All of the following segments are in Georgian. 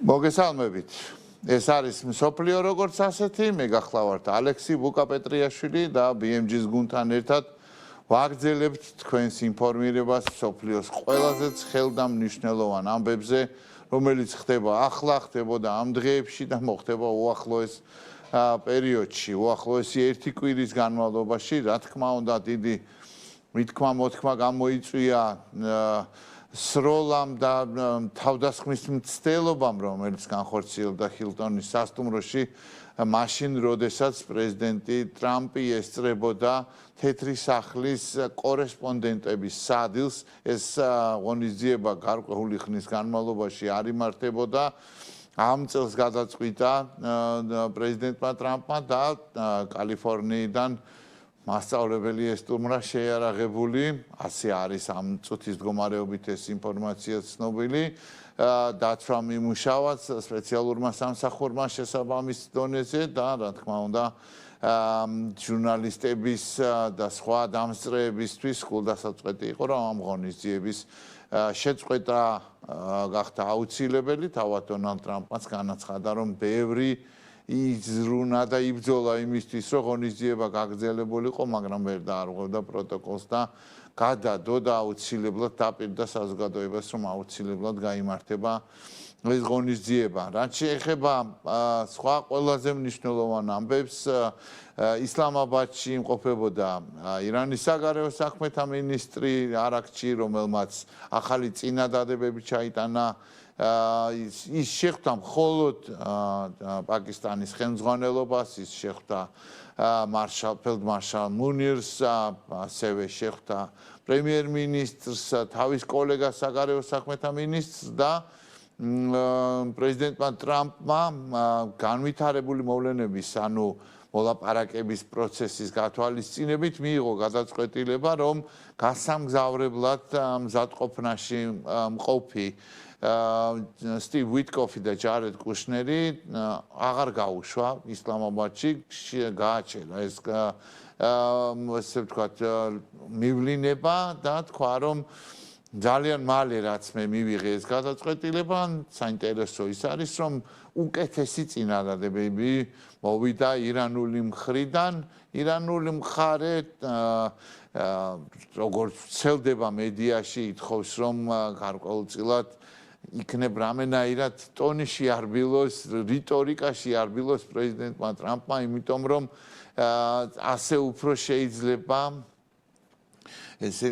მოგესალმებით. ეს არის მსოფლიო როგორც ასეთი, მე გახლავართ ალექსი ბუკაპეტრიაშვილი და BMG-ს გუნდთან ერთად ვაგრძელებთ თქვენს ინფორმირებას მსოფლიოს ყველაზე ხელდამნიშნელოვან ამბებზე, რომელიც ხდება ახლა, ხდებოდა ამ დღეებში და მოხდება უახლოეს პერიოდში, უახლოესი ერთი კვირის განმავლობაში, რა თქმა უნდა, დიდი მითქმა-მოთქმა გამოიწვია სროლამ და თავდასხმის მცდელობამ, რომელიც განხორციელდა ჰილტონის სასტუმროში, მაშინ, როდესაც პრეზიდენტი ტრამპი ესწრებოდა თეთრი სახლის კორესპონდენტების სადილს, ეს ღონისძიება გარკვეული ხნის განმავლობაში არ იმართებოდა. ამ წელს გადაწყვიტა პრეზიდენტმა ტრამპმა და კალიფორნიიდან მასწავლებელი ესტუმრა შეიარაღებული, ასე არის ამ წუთის მდგომარეობით ეს ინფორმაცია ცნობილი, დაცვა მიმუშავაც სპეციალურმა სამსახურმა შესაბამის დონეზე და რა თქმა უნდა ჟურნალისტების და სხვა დამსწრეებისთვის გულდასაწყვეტი იყო, რომ ამ ღონისძიების შეწყვეტა გახდა აუცილებელი, თავად დონალდ ტრამპმაც განაცხადა, რომ ბევრი იზრუნა და იბრძოლა იმისთვის, რომ ღონისძიება გაგრძელებულიყო, მაგრამ ვერ დაარღვევდა პროტოკოლს და გადადო და აუცილებლად დაპირდა საზოგადოებას, რომ აუცილებლად გაიმართება ეს ღონისძიება. რაც შეეხება სხვა ყველაზე მნიშვნელოვან ამბებს, ისლამაბადში იმყოფებოდა ირანის საგარეო საქმეთა მინისტრი არაქჩი, რომელმაც ახალი წინადადებები ჩაიტანა ის შეხვდა მხოლოდ პაკისტანის ხელმძღვანელობას, ის შეხვდა ფელდმარშალ მუნირს, ასევე შეხვდა პრემიერ-მინისტრს, თავის კოლეგას საგარეო საქმეთა მინისტრს და პრეზიდენტმა ტრამპმა განვითარებული მოვლენების, ანუ მოლაპარაკების პროცესის გათვალისწინებით მიიღო გადაწყვეტილება, რომ გასამგზავრებლად მზადყოფნაში მყოფი სტივ ვიტკოფი და ჯარედ კუშნერი აღარ გაუშვა ისლამაბადში, გააჩერა ეს ესე ვთქვათ მივლინება და თქვა, რომ ძალიან მალე რაც მე მივიღე ეს გადაწყვეტილება, საინტერესო ის არის, რომ უკეთესი წინადადებები მოვიდა ირანული მხრიდან, ირანული მხარე როგორც ვრცელდება მედიაში ითხოვს, რომ გარკვეულწილად იქნებ რამენაირად ტონში არბილოს, რიტორიკაში არბილოს პრეზიდენტმა ტრამპმა, იმიტომ რომ ასე უფრო შეიძლება ესე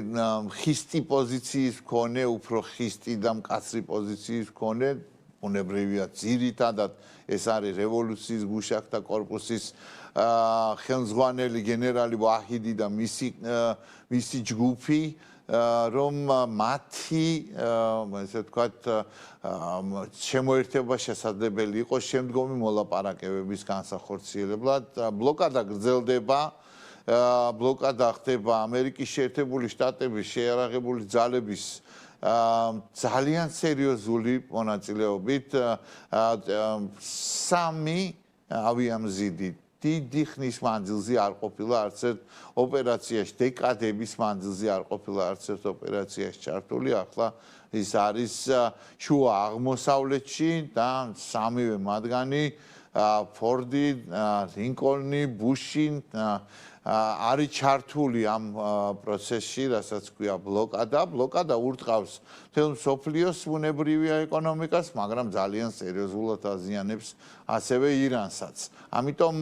ხისტი პოზიციის მქონე, უფრო ხისტი და მკაცრი პოზიციის მქონე, უნებრივია ძირითადად ეს არის რევოლუციის გუშაქთა კორპუსის ხელმძღვანელი გენერალი ვაჰიდი და მისი ჯგუფი, რომ მათი ესე ვთქვათ შემოერთება შესაძლებელი იყოს შემდგომი მოლაპარაკებების განსახორციელებლად. ბლოკადა გრძელდება, ბლოკადა ხდება ამერიკის შეერთებული შტატების შეიარაღებული ძალების ძალიან სერიოზული მონაწილეობით, 3 ავიამზიდი დიდი ხნის მანძილზე არ ყოფილა არც ერთ ოპერაციაში, დეკადების მანძილზე არ ყოფილა არც ერთ ოპერაციაში ჩართული, ახლა ის არის შუა აღმოსავლეთში და 3-ვე მათგანი ფორდი, ლინკოლნი, ბუში არის ჩართული ამ პროცესში, რასაც ქვია ბლოკადა. ბლოკადა ურტყავს მთელ მსოფლიოს ბუნებრივია ეკონომიკას, მაგრამ ძალიან სერიოზულად აზიანებს ასევე ირანსაც. ამიტომ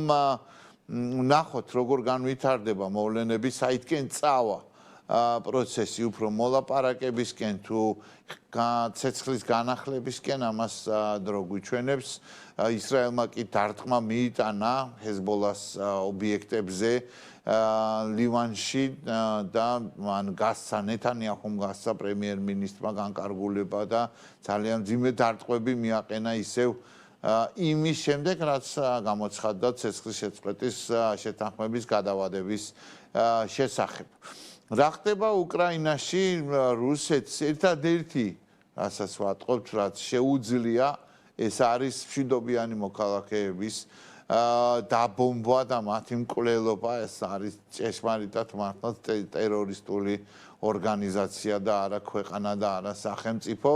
ნახოთ, როგორ განვითარდება მოვლენები, საითკენ წავა პროცესი უფრო მოლაპარაკებისკენ თუ ცეცხლის განახლებისკენ, ამას დრო გვიჩვენებს. ისრაელმა კი დარტყმა მიიტანა ჰეზბოლას ობიექტებზე ლივანში და მან გასცა ნეთანიაჰუმ გასცა პრემიერ-მინისტრმა განკარგულება და ძალიან მძიმე დარტყმები მიაყენა ისევ იმის შემდეგ, რაც გამოცხადდა ცეცხლის შეწყვეტის შეთანხმების გადავადების შესახებ. რა ხდება უკრაინაში, რუსეთს ერთადერთი, რასაც ვატყობთ, რაც შეუძლია, ეს არის მშვიდობიანი მოქალაქეების დაბომბვა და მათი მკვლელობა, ეს არის ჭეშმარიტად მართლაც ტერორისტული ორგანიზაცია და არა ქვეყანა და არა სახელმწიფო.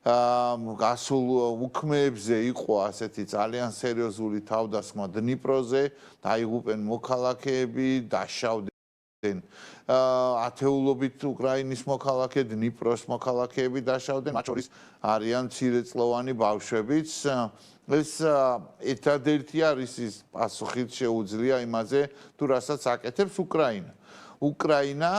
გასულ უქმეებზე იყო ასეთი ძალიან სერიოზული თავდასხმა დნიპროზე, დაიღუპენ მოქალაქეები, დაშავდნენ ათეულობით უკრაინის მოქალაქე, დნიპროს მოქალაქეები დაშავდნენ, მათ შორის არიან მცირეწლოვანი ბავშვებიც. ეს ერთადერთი არის ის პასუხით შეუძლია იმაზე, თუ რასაც აკეთებს უკრაინა. უკრაინა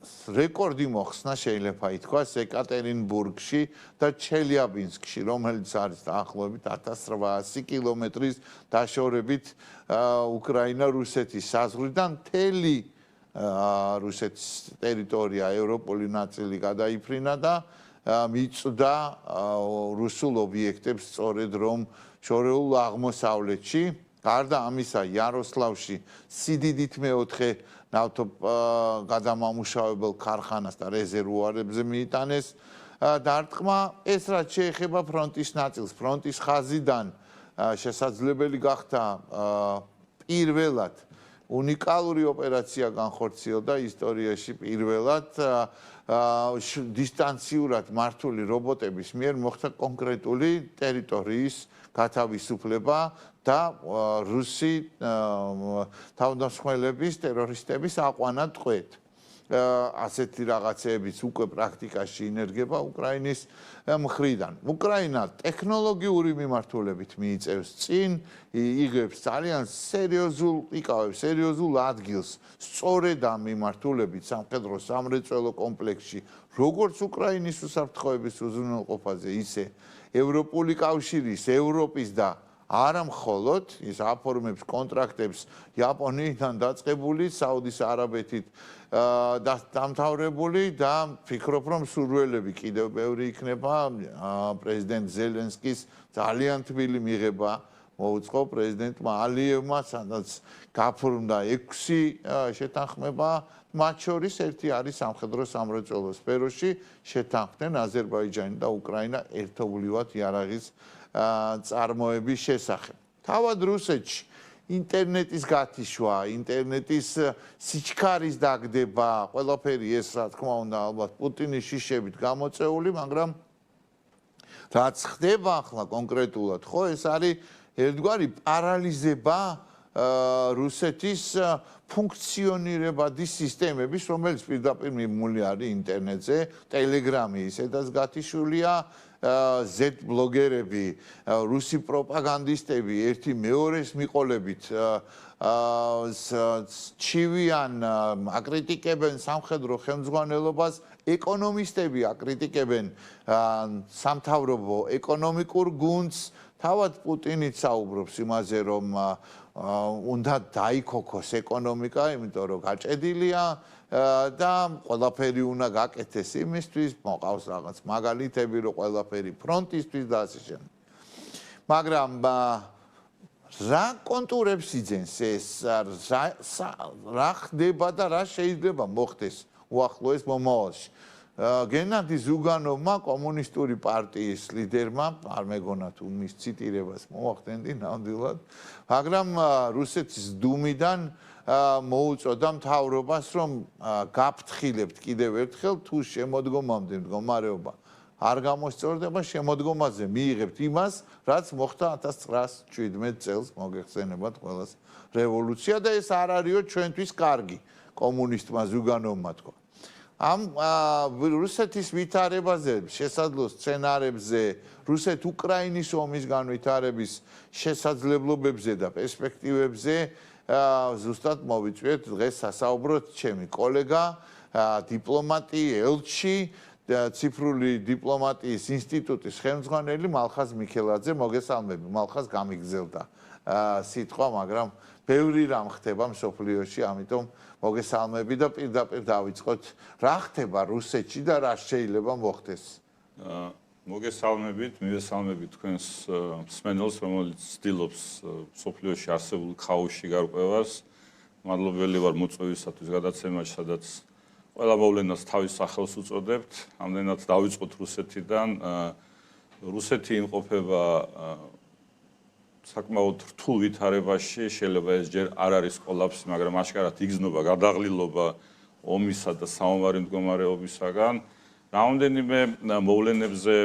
რეკორდი მოხსნა შეიძლება ითქვას ეკატერინბურგში და ჩელიაბინსკში, რომელიც არის დაახლოებით 1800 კილომეტრის დაშორებით უკრაინა-რუსეთის საზღვრიდან. მთელი რუსეთის ტერიტორია, ევროპული ნაწილი გადაიფრინა და მიწვდა რუსულ ობიექტებს სწორედ რომ შორეულ აღმოსავლეთში. გარდა ამისა, იაროსლავში სიდიდით მეოთხე ნავთობ გადამამუშავებელ ქარხანას და რეზერვუარებზე მიიტანეს დარტყმა. ეს რაც შეეხება ფრონტის ნაწილს, ფრონტის ხაზიდან შესაძლებელი გახდა პირველად უნიკალური ოპერაცია განხორციელდა ისტორიაში პირველად დისტანციურად მართული რობოტების მიერ მოხდა კონკრეტული ტერიტორიის გათავისუფლება და რუსი თავდამსხმელების ტერორისტების აყვანა ტყვეთ. ასეთი რაღაცეებიც უკვე პრაქტიკაში ინერგება უკრაინის მხრიდან. უკრაინა ტექნოლოგიური მიმართულებით მიიწევს წინ, იღებს ძალიან სერიოზულ ადგილს სწორედ ამ მიმართულებით სამხედრო სამრეწველო კომპლექსში, როგორც უკრაინის უსაფრთხოების უზრუნველყოფაზე, ისე ევროპული კავშირის, ევროპის და არა მხოლოდ ის აფორმებს კონტრაქტებს იაპონიიდან დაწყებული, საუდის არაბეთით დამთავრებული და ფიქრობ რომ სურვილები კიდევ ბევრი იქნება. პრეზიდენტ ზელენსკის ძალიან თბილი მიღება მოუწყო პრეზიდენტმა ალიევმა, სადაც გაფორმდა 6 შეთანხმება, მათ შორის ერთი არის სამხედრო სამრეწველო სფეროში, შეთანხმდნენ აზერბაიჯანი და უკრაინა ერთობლივად იარაღის წარმოების შესახებ. თავად რუსეთში ინტერნეტის გათიშვა, ინტერნეტის სიჩქარის დაგდება, ყველაფერი ეს რა თქმა უნდა ალბათ პუტინის შიშებით გამოწეული, მაგრამ რაც ხდება ახლა კონკრეტულად, ხო, ეს არის ერთგვარი პარალიზება რუსეთის ფუნქციონირებადი სისტემების, რომელიც პირდაპირ მიმული არის ინტერნეტზე, ტელეგრამი ისედაც გათიშულია, Z ბლოგერები, რუსი პროპაგანდისტები ერთი მეორეს მიყოლებით ჩივიან, აკრიტიკებენ სამხედრო ხელმძღვანელობას, ეკონომისტები აკრიტიკებენ სამთავრობო ეკონომიკურ გუნდს. თავად პუტინიც საუბრობს იმაზე, რომ უნდა დაიქოქოს ეკონომიკა, იმიტომ რომ გაჭედილია და ყველაფერი უნდა გაკეთეს იმისთვის, მოყავს რაღაც მაგალითები, რომ ყველაფერი ფრონტისთვის და ასე შემდეგ. მაგრამ რა კონტურებს იძენს ეს, რა ხდება და რა შეიძლება მოხდეს უახლოეს მომავალში. გენადი ზუგანოვმა, კომუნისტური პარტიის ლიდერმა, არ მეგონა თუ მის ციტირებას მოვახდენდი ნამდვილად, მაგრამ რუსეთის დუმიდან მოუწოდა მთავრობას, რომ გაფრთხილებთ კიდევ ერთხელ, თუ შემოდგომამდე მდგომარეობა არ გამოსწორდება, შემოდგომაზე მიიღებთ იმას, რაც მოხდა 1917 წელს, მოგეხსენებათ ყველას რევოლუცია და ეს არ არისო ჩვენთვის კარგი, კომუნისტმა ზუგანოვმა თქვა. ამ რუსეთის ვითარებაზე, შესაძლო სცენარებზე, რუსეთ-უკრაინის ომის განვითარების შესაძლებლობებზე და პერსპექტივებზე ზუსტად მოვიწვიეთ დღეს სასაუბროთ ჩემი კოლეგა, დიპლომატი, ელჩი, ციფრული დიპლომატიის ინსტიტუტის ხელმძღვანელი მალხაზ მიქელაძე. მოგესალმები, მალხაზ გამიგზელდა სიტყვა, მაგრამ ბევრი რამ ხდება მსოფლიოში, ამიტომ მოგესალმები და პირდაპირ დავიწყოთ, რა ხდება რუსეთში და რა შეიძლება მოხდეს. მოგესალმებით, მივესალმებით თქვენს მსმენელს, რომელიც ცდილობს მსოფლიოში არსებულ ქაოსში გარკვევას. მადლობელი ვარ მოწვევისათვის გადაცემაში, სადაც ყველა მოვლენას თავის სახელს უწოდებთ. ამდენად დავიწყოთ რუსეთიდან. რუსეთი იმყოფება საკმაოდ რთულ ვითარებაში, შეიძლება ეს ჯერ არ არის კოლაფსი, მაგრამ აშკარად იგრძნობა გადაღლილობა ომისა და საომარი მდგომარეობისაგან. რამდენიმე მოვლენებზე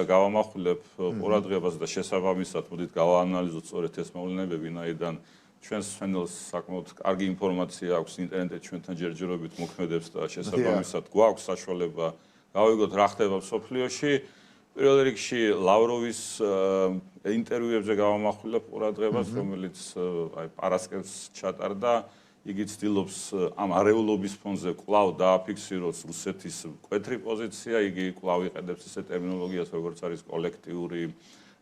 გავამახვილებ ყურადღებას და შესაბამისად მოდით გავაანალიზოთ სწორედ ეს მოვლენები, ვინაიდან ჩვენს მსმენელს საკმაოდ კარგი ინფორმაცია აქვს ინტერნეტში ჩვენთან ჯერჯერობით მოქმედებს და შესაბამისად გვაქვს საშუალება გავიგოთ რა ხდება მსოფლიოში. პირველ რიგში ლავროვის ინტერვიუებზე გავამახვილებ ყურადღებას, რომელიც პარასკევს ჩატარდა. იგი ცდილობს ამ არეულობის ფონზე კვლავ დააფიქსიროს რუსეთის მკვეთრი პოზიცია, იგი კვლავ იყენებს ესე ტერმინოლოგიას, როგორც არის კოლექტიური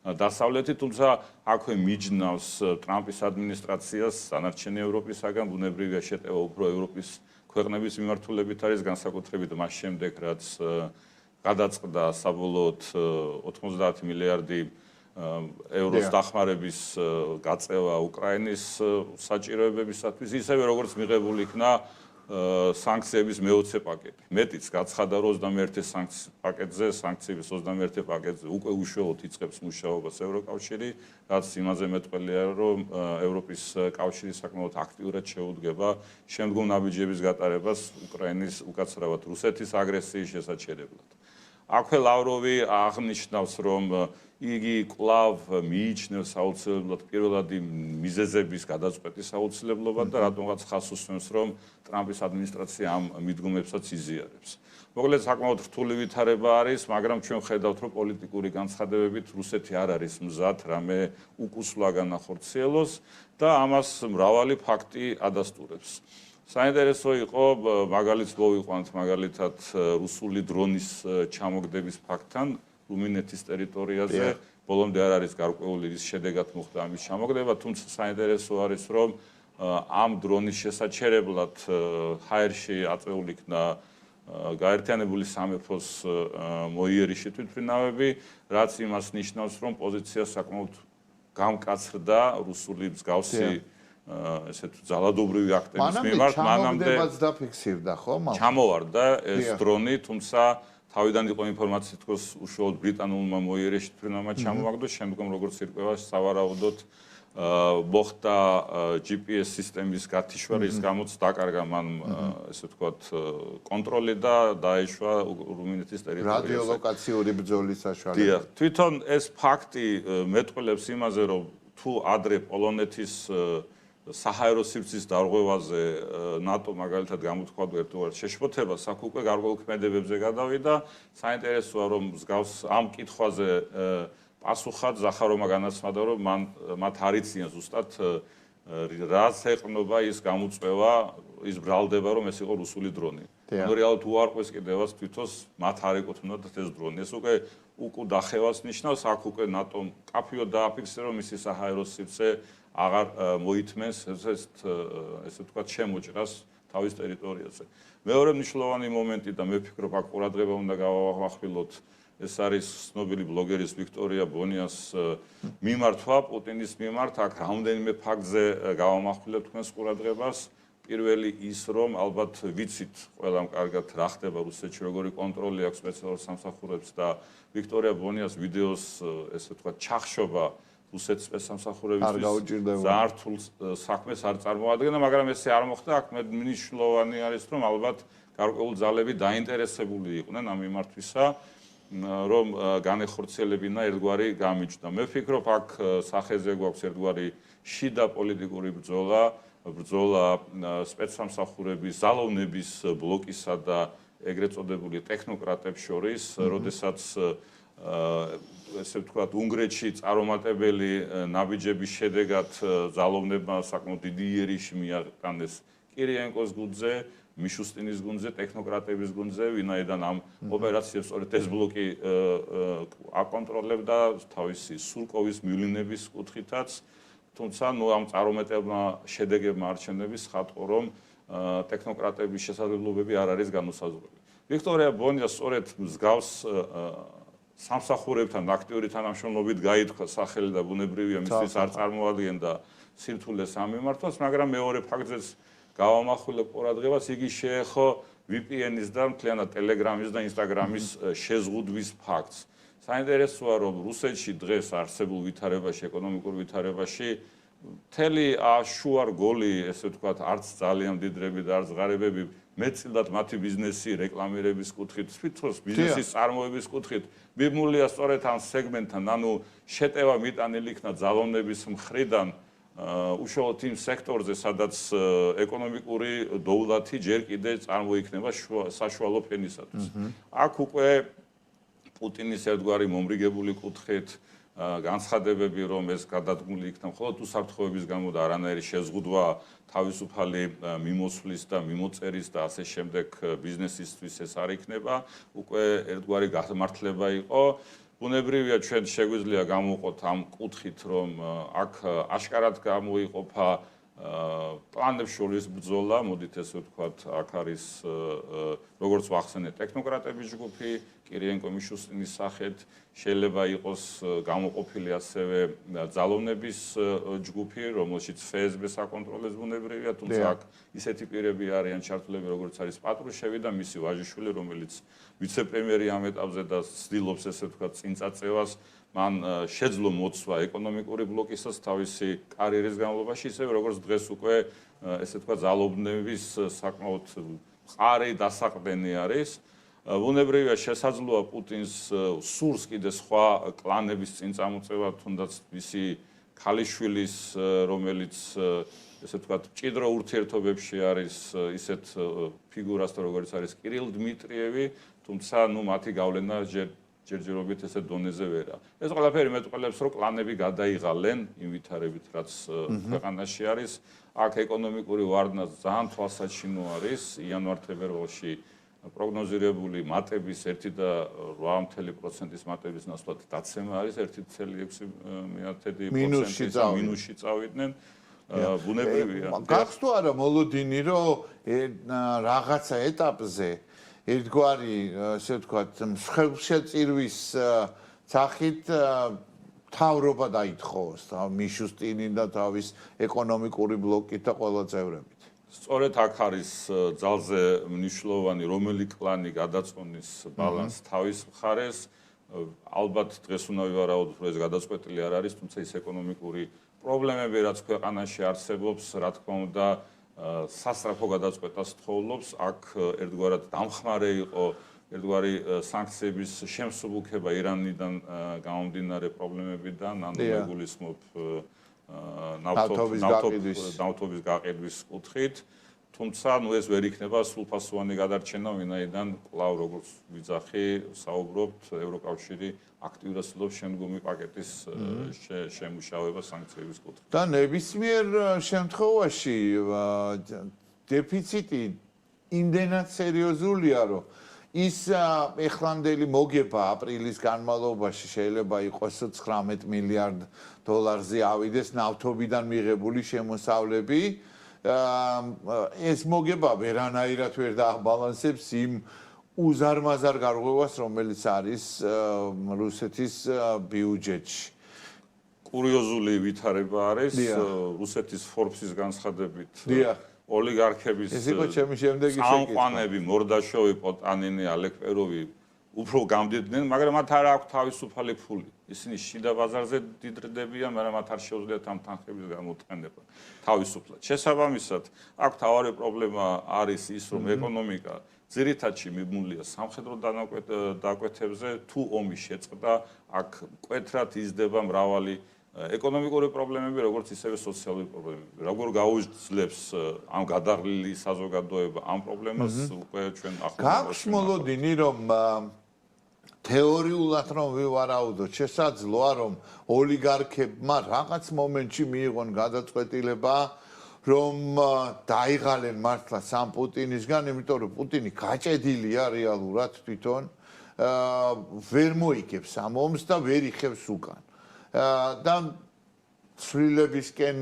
დასავლეთი, თუმცა აქვე მიჯნავს ტრამპის ადმინისტრაციას სანარჩენი ევროპისაგან, ბუნებრივია შეტევა უფრო ევროპის ქვეყნების მიმართულებით არის, განსაკუთრებით მას შემდეგ, რაც გადაწყდა საბოლოოდ 90 მილიარდი ევროს დახმარების გაწევა უკრაინის საჭიროებებისათვის, ისევე როგორც მიღებული იქნა სანქციების მე-20 პაკეტი. მეტიც გაცხადა 21 სანქციის პაკეტზე, სანქციების 21 პაკეტზე უკვე უშუალოდ იწყებს მუშაობას ევროკავშირი, რაც იმაზე მეტყველია, რომ ევროპის კავშირი საკმაოდ აქტიურად შეუდგება შემდგომ ნაბიჯების გატარებას უკრაინის უკაცრავად რუსეთის აგრესიის შესაჩერებლად. აქვე ლავროვი აღნიშნავს, რომ იგი კვლავ მიიჩნევს აუცილებლად პირველადი მიზეზების გადაწყვეტის აუცილებლობა და რატომღაც ხაზს უსვამს, რომ ტრამპის ადმინისტრაცია ამ მიდგომებსაც იზიარებს. მოკლედ საკმაოდ რთული ვითარება არის, მაგრამ ჩვენ ხედავთ, რომ პოლიტიკური განცხადებებით რუსეთი არ არის მზად რამე უკუსვლა განახორციელოს და ამას მრავალი ფაქტი ადასტურებს. საინტერესო იყო მაგალითს მოვიყვანთ მაგალითად რუსული დრონის ჩამოგდების ფაქტთან რუმინეთის ტერიტორიაზე. ბოლომდე არ არის გარკვეული რის შედეგად მოხდა ამის ჩამოგდება, თუმცა საინტერესო არის, რომ ამ დრონის შესაჩერებლად ჰაერში აწეული იქნა გაერთიანებული სამეფოს მოიერიში თვითმფრინავები, რაც იმას ნიშნავს, რომ პოზიცია საკმაოდ გამკაცრდა რუსული მსგავსი ესეთ ძალადობრივი აქტების მიმართ. მანამდე დაფიქსირდა, ხო? ჩამოვარდა ეს დრონი, თუმცა თავიდან იყო ინფორმაცია, თქოს უშუალოდ ბრიტანულმა მოიერეში თვითმფრინავმა ჩამოაგდო, შემდგომ როგორც ირკვევა, სავარაუდოდ მოხდა GPS სისტემის გათიშვარის გამოც დაკარგა მან ესე ვთქვათ კონტროლი და დაეშვა რუმინეთის ტერიტორიაზე. რადიოლოკაციური ბრძოლის საშუალებით. თვითონ ეს ფაქტი მეტყველებს იმაზე, რომ თუ ადრე პოლონეთის საჰაერო სივრცის დარღვევაზე ნატო მაგალითად გამოთქვამდა ერთგვარ შეშფოთებას, აქ უკვე გარკვეულ ქმედებებზე გადავიდა. საინტერესოა, რომ მსგავს ამ კითხვაზე პასუხად ზახაროვმა განაცხადა, რომ მათ არ იციან ზუსტად რაც ეყნობა ის გამოწვევა, ის ბრალდება, რომ ეს იყო რუსული დრონი. რეალურად უარყვეს კიდევაც თვითონს მათ არ ეკუთვნოდათ ეს დრონი. ეს უკვე უკუდახევას ნიშნავს, აქ უკვე ნატომ კაფიოდ დააფიქსირა, რომ მისი საჰაერო სივრცე აღარ მოითმენს ესე ვთქვათ შემოჭრას თავის ტერიტორიაზე. მეორე მნიშვნელოვანი მომენტი და მე ვფიქრობ, აქ ყურადღება უნდა გავახვილოთ, ეს არის ცნობილი ბლოგერის ვიქტორია ბონიას მიმართვა პუტინის მიმართ. აქ რამდენიმე ფაქტზე გავამახვილებ თქვენს ყურადღებას. პირველი ის, რომ ალბათ ვიცით ყველამ კარგად რა ხდება რუსეთში, როგორი კონტროლი აქვს სპეციალურ სამსახურებს და ვიქტორია ბონიას ვიდეოს ესე ვთქვათ ჩახშობა რუსეთის სპეცსამსახურებისთვის ძალიან რთულ საქმეს არ წარმოადგენდა, მაგრამ ესე არ მოხდა. აქ მნიშვნელოვანი არის, რომ ალბათ გარკვეული ძალები დაინტერესებული იყვნენ ამ მიმართვისა, რომ განეხორციელებინა ერთგვარი გამიჯდა. მე ვფიქრობ, აქ სახეზე გვაქვს ერთგვარი შიდა პოლიტიკური ბრძოლა სპეცსამსახურების ძალოვნების ბლოკისა და ეგრეთ წოდებული ტექნოკრატებს შორის, როდესაც ესე ვთქვათ, უნგრეთში წარუმატებელი ნაბიჯების შედეგად ძალოვნებმა საკმაოდ დიდი იერიში მიაყენეს კირიენკოს გუნდზე, მიშუსტინის გუნდზე, ტექნოკრატების გუნდზე, ვინაიდან ამ ოპერაციებს სწორედ ეს ბლოკი აკონტროლებდა თავისი სულკოვის მივლინების კუთხითაც, თუმცა ამ წარუმატებელმა შედეგებმა არჩევნების ხატყო, რომ ტექნოკრატების შესაძლებლობები არ არის განუსაზღვრელი. ვიქტორია ბონია სწორედ მსგავს სამსახურებთან აქტიური თანამშრომლობით გაითქვა სახელი და ბუნებრივია მისთვის არ წარმოადგენდა სირთულეს ამ მიმართვას, მაგრამ მეორე ფაქტზეც გავამახვილებ ყურადღებას, იგი შეეხო VPN-ის და მთლიანად Telegram-ის და Instagram-ის შეზღუდვის ფაქტს. საინტერესოა, რომ რუსეთში დღეს არსებულ ვითარებაში, ეკონომიკურ ვითარებაში მთელი შუარ გოლი, ესე ვთქვათ, არც ძალიან დიდრები და არც ღარიბები მეტწილად მათი ბიზნესი რეკლამირების კუთხით, თვითონ ბიზნესის წარმოების კუთხით მიმულია სწორედ ამ სეგმენტთან, ანუ შეტევა მიტანილი იქნა ძალოვნების მხრიდან უშუალოდ იმ სექტორზე, სადაც ეკონომიკური დოულათი ჯერ კიდე წარმოიქმნება საშუალო ფენისათვის. აქ უკვე პუტინის ერთგვარი მომრიგებული კუთხით განცხადებები, რომ ეს გადადგმული იქნა მხოლოდ უსაფრთხოების გამო და არანაირი შეზღუდვა თავისუფალი მიმოსვლის და მიმოწერის და ასე შემდეგ ბიზნესისთვის ეს არ იქნება, უკვე ერთგვარი გამართლება იყო. ბუნებრივია, ჩვენ შეგვიძლია გამოვყოთ ამ კუთხით, რომ აქ აშკარად გამოიყოფა პლანებს შორის ბრძოლა, მოდით ესე ვთქვათ, აქ არის როგორც ვახსენეთ, ტექნოკრატების ჯგუფი, კირიენკო მიშუსტინის სახით, შეიძლება იყოს გამოყოფილი ასევე ძალოვნების ჯგუფი, რომელშიც FSB-ს აკონტროლებს ბუნებრივია, თუმცა აქ ისეთი პირები არიან ჩართულები, როგორც არის პატრუშევი და მისი ვაჟიშვილი, რომელიც ვიცე-პრემიერი ამ ეტაპზე და ცდილობს ესე ვთქვათ წინ წაწევას. მან შეძლო მოცვა ეკონომიკური ბლოკისაც თავისი კარიერის განმავლობაში, ისევე როგორც დღეს უკვე ესე ვთქვათ ძალოვნების საკმაოდ მყარი დასაყრდენი არის. ბუნებრივია შესაძლოა პუტინს სურს კიდე სხვა კლანების წინ წამოწევა, თუნდაც მისი ქალიშვილის, რომელიც ესე ვთქვათ მჭიდრო ურთიერთობებში არის ისეთ ფიგურასთან, როგორც არის კირილ დმიტრიევი, თუმცა მათი გავლენა ჯერჯერობით ესე დონეზე ვერა. ეს ყველაფერი მეტყველებს, რომ კლანები გადაიღალენ იმ ვითარებით, რაც ქვეყანაში არის. აქ ეკონომიკური ვარდნა ძალიან თვალსაჩინო არის. იანვარ-თებერვალში პროგნოზირებული მატების 1.8% მატების ნაცვლად დაცემა არის 1.6% მინუსში წავიდნენ. ბუნებრივია. გახსოვთ თუ არა მოლოდინი, რომ რაღაცა ეტაპზე ერთგვარი, ასე ვთქვათ, მსხვერპლშეწირვის სახით თავრობა დაითხოვოს მიშუსტინი და თავის ეკონომიკური ბლოკით და ყველა წევრებით. სწორედ აქ არის ძალზე მნიშვნელოვანი, რომელი კლანი გადაწყვეტის ბალანს თავის მხარეს. ალბათ დღეს უნდა ვივარაუდოთ, რომ ეს გადაწყვეტილი არ არის, თუმცა ის ეკონომიკური პრობლემები, რაც ქვეყანაში არსებობს, რა თქმა უნდა, სასწრაფო გადაწყვეტას თხოვლობს. აქ ერთგვარად დამხმარე იყო ერთგვარი სანქციების შემსუბუქება ირანიდან გამომდინარე პრობლემებიდან, ანუ მეგულისხმობ ნავთობის გაყიდვის კუთხით. თუმცა ეს ვერ იქნება სრულფასოვანი გადარჩენა, ვინაიდან კვლავ როგორც ვიძახი, საუბრობთ, ევროკავშირი აქტიურად ცდილობს შემდგომი პაკეტის შემუშავება სანქციების კუთხით. და ნებისმიერ შემთხვევაში დეფიციტი იმდენად სერიოზულია, რომ ის ეხლანდელი მოგება april's განმავლობაში შეიძლება იყოს 19 მილიარდ დოლარზე ავიდეს ნავთობიდან მიღებული შემოსავლები. ეს მოგება ვერანაირად ვერ დააბალანსებს იმ უზარმაზარ გარღვევას, რომელიც არის რუსეთის ბიუჯეტში. კურიოზული ვითარება არის რუსეთის Forbes-ის განცხადებით. ოლიგარქების წამყვანები მორდაშოვი, პოტანინი, ალექპეროვი უფრო გამდიდნენ, მაგრამ მათ არ აქვს თავისუფალი ფული. ისინი შიდა ბაზარზე დიდრდებიან, მაგრამ მათ არ შეუძლიათ ამ თანხების გამოყენება თავისუფლად. შესაბამისად, აქ თავარი პრობლემა არის ის, რომ ეკონომიკა ძირითადში მიმულია სამხედრო დაკვეთებზე, თუ ომი შეწყდა, აქ მკვეთრად იზრდება მრავალი ეკონომიკური პრობლემები, როგორც ისევე სოციალური პრობლემები. როგორ გაუძლებს ამ გადაღლილი საზოგადოება ამ პრობლემას უკვე ჩვენ ახლავს. გაქვს მოლოდინი, რომ თეორიულად რომ ვივარაუდოთ, შესაძლოა რომ ოლიგარქებმა რაღაც მომენტში მიიღონ გადაწყვეტილება, რომ დაიღალენ მართლა სამ პუტინისგან, იმიტომ რომ პუტინი გაჭედილია რეალურად თვითონ, ვერ მოიგებს ამ ომს და ვერ იხევს უკან. და ცვლილებისკენ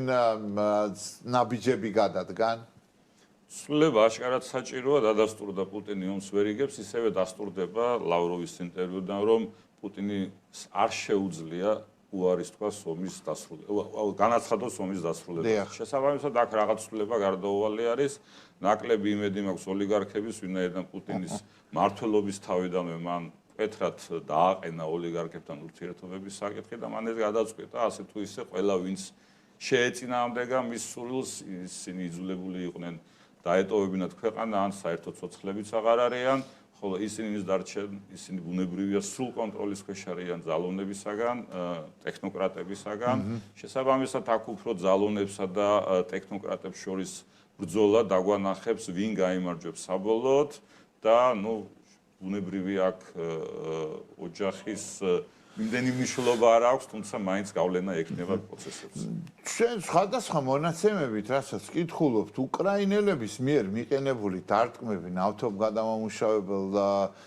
ნაბიჯები გადადგან. ცვლილება აშკარად საჭიროა, დადასტურდა პუტინი ომს ვერ იგებს, ისევე დასტურდება ლავროვის ინტერვიუდან, რომ პუტინი არ შეუძლია უარის თქვას ომის დასრულებას, განაცხადოს ომის დასრულებას. შესაბამისად, აქ რაღაც ცვლილება გარდაუვალი არის, ნაკლები იმედი მაქვს ოლიგარქების, ვინაიდან პუტინის მმართველობის თავიდანვე მან მკვეთრად დააყენა ოლიგარქებთან ურთიერთობების საკითხი და მან ეს გადაწყვეტა, ასე თუ ისე ყველა ვინც შეეწინააღმდეგა მის სურვილს, ისინი იძულებული იყვნენ დაეტოვებინათ ქვეყანა, ან საერთოდ ცოცხლებიც აღარ არიან, ხოლო ისინი ვის დარჩენ, ისინი ბუნებრივია სრულ კონტროლის ქვეშ არიან ძალოვნებისაგან, ტექნოკრატებისაგან. შესაბამისად, აქ უფრო ძალოვნებსა და ტექნოკრატებს შორის ბრძოლა დაგვანახებს, ვინ გაიმარჯვებს საბოლოოდ და ბუნებრივი აქ ოჯახის იმდენი მნიშვნელობა არ აქვს, თუმცა მაინც გავლენა ექნება პროცესებს. ჩვენ სხვადასხვა მონაცემებით, რასაც ვკითხულობთ, უკრაინელების მიერ მიყენებული დარტყმები ნავთობგადამამუშავებელ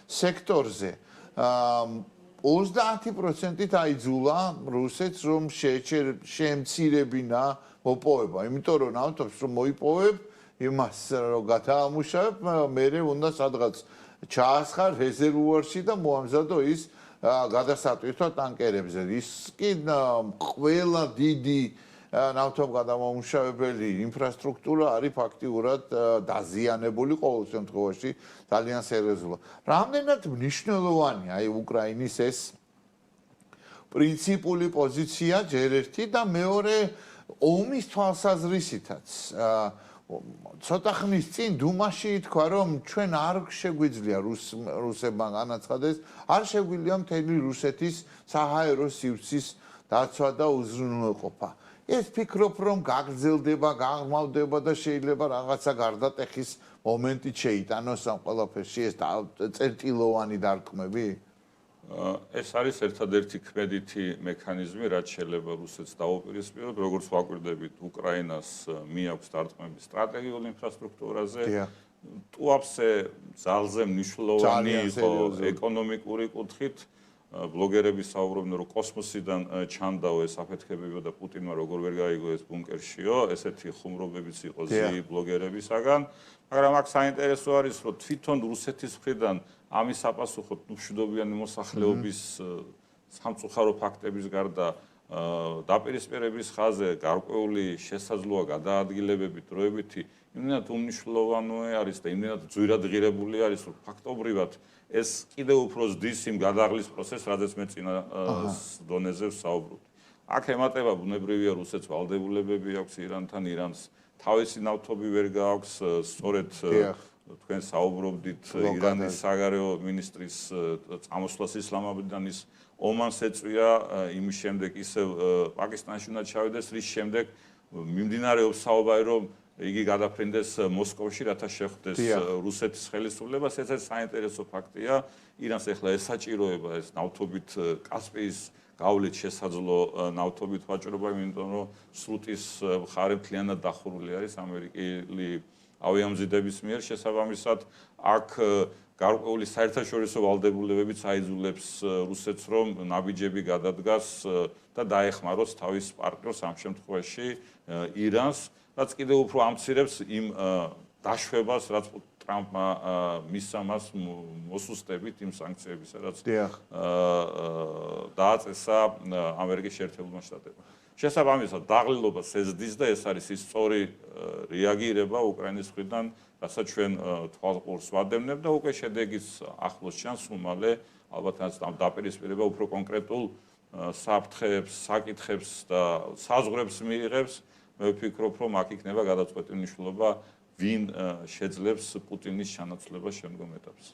სექტორზე 30%-ით აიძულა რუსეთს, რომ შეემცირებინა მოპოვება, იმიტომ რომ ნავთობს რომ მოიპოვებ, იმას რომ გადაამუშავებ, მერე უნდა სადღაც ჩაასხარ რეზერვუარში და მოამზადო ის გადასატვირთო ტანკერებზე. ის კი ყველა დიდი ნავთობგადამამუშავებელი ინფრასტრუქტურა არის ფაქტიურად დაზიანებული ყოველ შემთხვევაში ძალიან სერიოზულად. რამდენად მნიშვნელოვანია აი უკრაინის ეს პრინციპული პოზიცია ჯერ ერთი და მეორე ომის თვალსაზრისითაც ცოტა ხნის წინ დუმაში ითქვა რომ ჩვენ არ შეგვიძლია რუსებმა განაცხადეს არ შეგვიძლია მთელი რუსეთის საჰაერო სივრცის დაცვა და უზრუნველყოფა. ეს ფიქრობ რომ გაგრძელდება, გაღრმავდება და შეიძლება რაღაცა გარდატეხის მომენტით შეიტანოს ამ ყველაფერში ეს წერტილოვანი დარტყმები? ეს არის ერთადერთი ქმედითი მექანიზმი, რაც შეიძლება რუსეთს დაუპირისპიროს, როგორც ვაკვირდებით, უკრაინას მიაქვს დარტყმები სტრატეგიული ინფრასტრუქტურაზე. ტუაფსე ძალზე მნიშვნელოვანი იყო ეკონომიკური კუთხით. ბლოგერები საუბრობდნენ, რომ კოსმოსიდან ჩანდაო ეს აფეთქებებიო და პუტინმა როგორ ვერ გაიგო ეს ბუნკერშიო, ესეთი ხუმრობებიც იყო ზი ბლოგერებისაგან. მაგრამ აქ საინტერესო არის, რომ თვითონ რუსეთის მხრიდან ამის საპასუხოდ მშვიდობიანი მოსახლეობის სამწუხარო ფაქტების გარდა დაპირისპირების ხაზზე გარკვეული შესაძლოა გადაადგილებები დროებითი იმდენად უმნიშვნელოვანოა არის და იმდენად ძვირად ღირებული არის, რომ ფაქტობრივად ეს კიდევ უფრო ზრდის იმ გადაღლის პროცესს, რადგან მე წინა დონეზე ვსაუბრობდი. აქ ემატება ბუნებრივია რუსეთს ვალდებულებები აქვს ირანთან, ირანს თავისი ნავთობი ვერ გააქვს, სწორედ თქვენ საუბრობდით ირანის საგარეო მინისტრის წამოსვლას ისლამაბადიდან ის ომანს ეწვია, იმის შემდეგ ისევ პაკისტანში უნდა ჩავიდეს, რის შემდეგ მიმდინარეობს საუბარი, რომ იგი გადაფრინდეს მოსკოვში, რათა შეხვდეს რუსეთის ხელისუფლებას. ეს საინტერესო ფაქტია. ირანს ახლა ეს საჭიროება, ეს ნავთობით კასპიის გავლით შესაძლო ნავთობით ვაჭრობა, იმიტომ რომ სრუტის მხარე მთლიანად დახურული არის ამერიკელი ავიამზიდების მიერ. შესაბამისად, აქ გარკვეული საერთაშორისო ვალდებულებებიც აიძულებს რუსეთს, რომ ნაბიჯები გადადგას და დაეხმაროს თავის პარტნიორს, ამ შემთხვევაში ირანს, რაც კიდევ უფრო ამცირებს იმ დაშვებას, რაც ტრამპმა მისცა მას მოსუსტებით იმ სანქციებისა, რაც დააწესა ამერიკის შეერთებულმა შტატებმა. შესაბამისად, დაღლილობას ეზრდის და ეს არის ის სწორი რეაგირება უკრაინის მხრიდან, რასაც ჩვენ თვალყურს ვადევნებ და უკვე შედეგიც ახლოს ჩანს უმალე, ალბათ ამ დაპირისპირება უფრო კონკრეტულ საფრთხეებს, საკითხებს და საზღვრებს მიიღებს. მე ვფიქრობ, რომ აქ იქნება გადაწყვეტი მნიშვნელობა, ვინ შეძლებს პუტინის ჩანაცვლებას შემდგომ ეტაპს.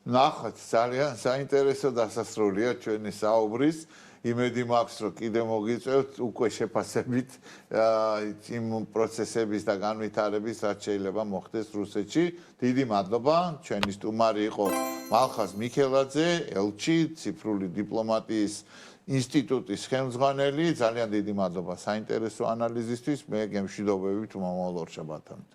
ნახოთ, ძალიან საინტერესო დასასრულია ჩვენი საუბრის. იმედი მაქვს, რომ კიდე მოგიწევთ უკვე შეფასებით იმ პროცესების და განვითარების, რაც შეიძლება მოხდეს რუსეთში. დიდი მადლობა. ჩვენი სტუმარი იყო მალხაზ მიქელაძე, ელჩი, ციფრული დიპლომატიის ინსტიტუტის ხელმძღვანელი. ძალიან დიდი მადლობა საინტერესო ანალიზისთვის. მე გემშვიდობებით მომავალ ორშაბათამდე.